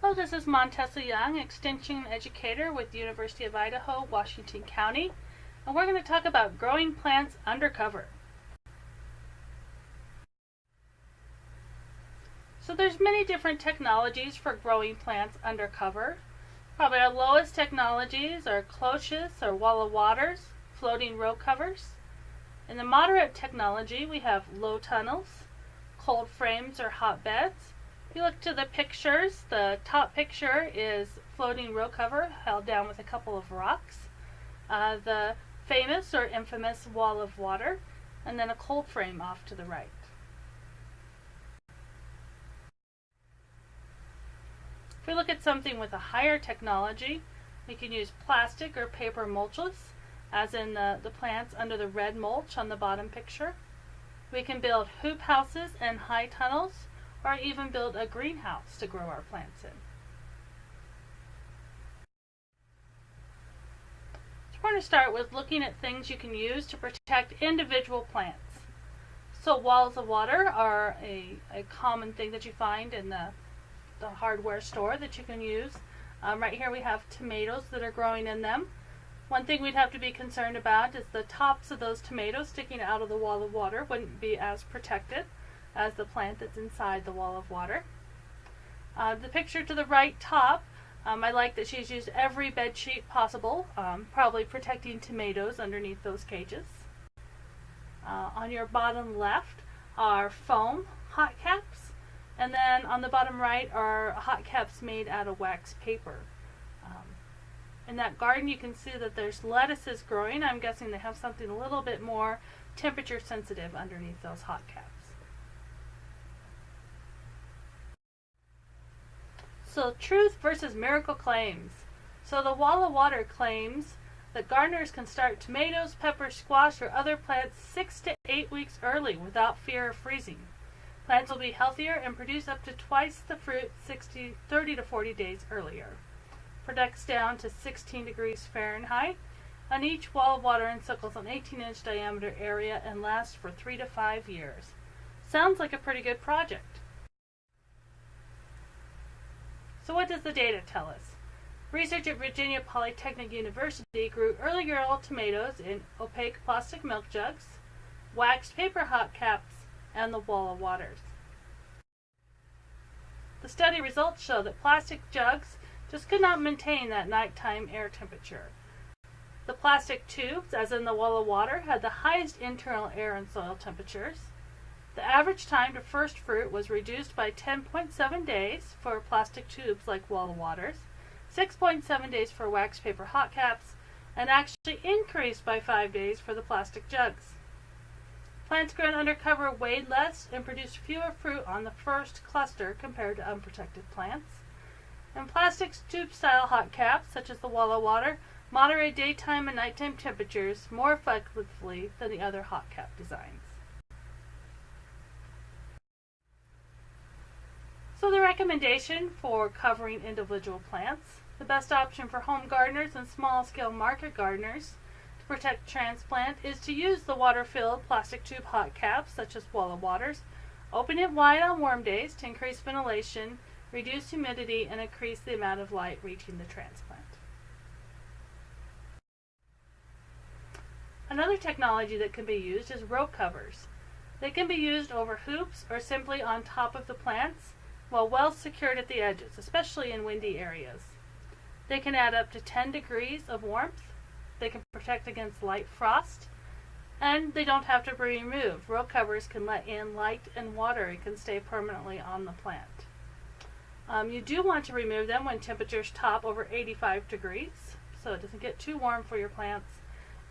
Hello, this is Montessa Young, Extension Educator with the University of Idaho, Washington County, and we're going to talk about growing plants undercover. So there's many different technologies for growing plants undercover. Probably our lowest technologies are cloches or wall of waters, floating row covers. In the moderate technology, we have low tunnels, cold frames or hotbeds. If you look to the pictures, the top picture is floating row cover held down with a couple of rocks, the famous or infamous wall of water, and then a cold frame off to the right. If we look at something with a higher technology, we can use plastic or paper mulches, as in the plants under the red mulch on the bottom picture. We can build hoop houses and high tunnels, or even build a greenhouse to grow our plants in. So we're going to start with looking at things you can use to protect individual plants. So walls of water are a common thing that you find in the hardware store that you can use. Right here we have tomatoes that are growing in them. One thing we'd have to be concerned about is the tops of those tomatoes sticking out of the wall of water wouldn't be as protected as the plant that's inside the wall of water. The picture to the right top, I like that she's used every bed sheet possible, probably protecting tomatoes underneath those cages. On your bottom left are foam hot caps, and then on the bottom right are hot caps made out of wax paper. In that garden you can see that there's lettuces growing. I'm guessing they have something a little bit more temperature sensitive underneath those hot caps. So truth versus miracle claims. So the wall of water claims that gardeners can start tomatoes, peppers, squash, or other plants 6 to 8 weeks early without fear of freezing. Plants will be healthier and produce up to twice the fruit 30 to 40 days earlier. Products down to 16 degrees Fahrenheit, and each wall of water encircles an 18-inch diameter area and lasts for 3 to 5 years. Sounds like a pretty good project. So what does the data tell us? Research at Virginia Polytechnic University grew early girl tomatoes in opaque plastic milk jugs, waxed paper hot caps, and the wall of waters. The study results show that plastic jugs just could not maintain that nighttime air temperature. The plastic tubes, as in the wall of water, had the highest internal air and soil temperatures. The average time to first fruit was reduced by 10.7 days for plastic tubes like wall of waters, 6.7 days for wax paper hot caps, and actually increased by 5 days for the plastic jugs. Plants grown undercover weighed less and produced fewer fruit on the first cluster compared to unprotected plants. And plastic tube-style hot caps, such as the wall of water, moderate daytime and nighttime temperatures more effectively than the other hot cap designs. So the recommendation for covering individual plants: the best option for home gardeners and small-scale market gardeners to protect transplant is to use the water-filled plastic tube hot caps, such as wall of waters. Open it wide on warm days to increase ventilation, reduce humidity, and increase the amount of light reaching the transplant. Another technology that can be used is row covers. They can be used over hoops or simply on top of the plants, while well secured at the edges, especially in windy areas. They can add up to 10 degrees of warmth. They can protect against light frost, and they don't have to be removed. Row covers can let in light and water and can stay permanently on the plant. You do want to remove them when temperatures top over 85 degrees, so it doesn't get too warm for your plants.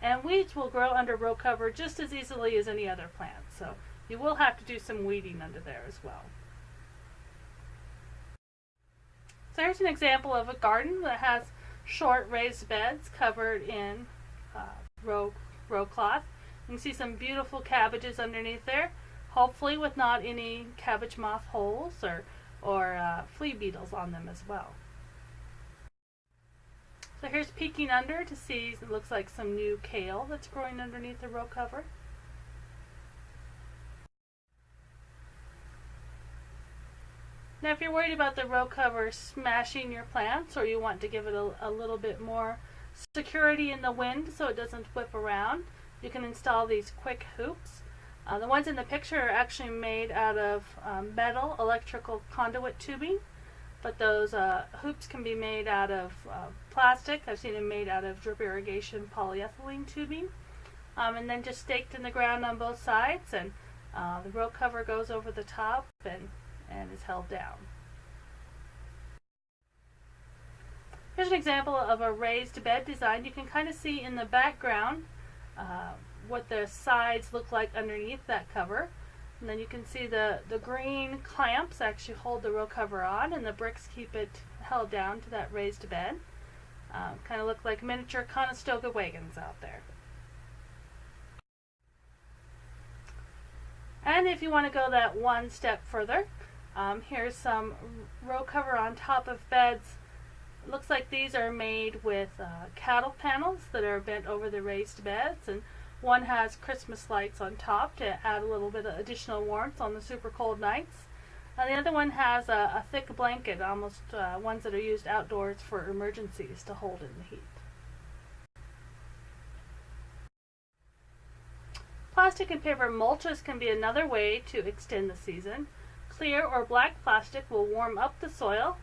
And weeds will grow under row cover just as easily as any other plant, so you will have to do some weeding under there as well. So here's an example of a garden that has short raised beds covered in row cloth. You can see some beautiful cabbages underneath there, hopefully with not any cabbage moth holes or flea beetles on them as well. So here's peeking under to see, it looks like some new kale that's growing underneath the row cover. Now if you're worried about the row cover smashing your plants, or you want to give it a little bit more security in the wind so it doesn't whip around, you can install these quick hoops. The ones in the picture are actually made out of metal electrical conduit tubing, but those hoops can be made out of plastic. I've seen them made out of drip irrigation polyethylene tubing, and then just staked in the ground on both sides, and the row cover goes over the top and is held down. Here's an example of a raised bed design. You can kind of see in the background what the sides look like underneath that cover. And then you can see the green clamps actually hold the row cover on, and the bricks keep it held down to that raised bed. Kind of look like miniature Conestoga wagons out there. And if you want to go that one step further, here's some row cover on top of beds. It looks like these are made with cattle panels that are bent over the raised beds, and one has Christmas lights on top to add a little bit of additional warmth on the super cold nights. And the other one has a thick blanket, almost ones that are used outdoors for emergencies to hold in the heat. Plastic and paper mulches can be another way to extend the season. Clear or black plastic will warm up the soil.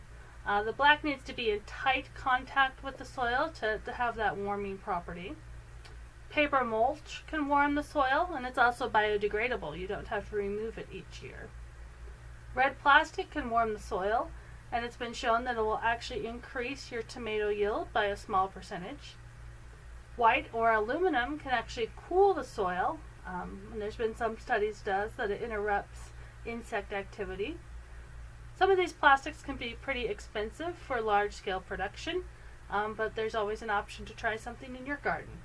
The black needs to be in tight contact with the soil to have that warming property. Paper mulch can warm the soil, and it's also biodegradable. You don't have to remove it each year. Red plastic can warm the soil, and it's been shown that it will actually increase your tomato yield by a small percentage. White or aluminum can actually cool the soil, and there's been some studies that it interrupts insect activity. Some of these plastics can be pretty expensive for large-scale production, but there's always an option to try something in your garden.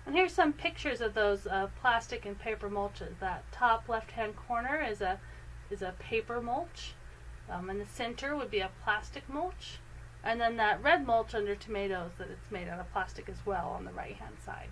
And here's some pictures of those plastic and paper mulches. That top left-hand corner is a paper mulch, and the center would be a plastic mulch, and then that red mulch under tomatoes, that it's made out of plastic as well on the right-hand side.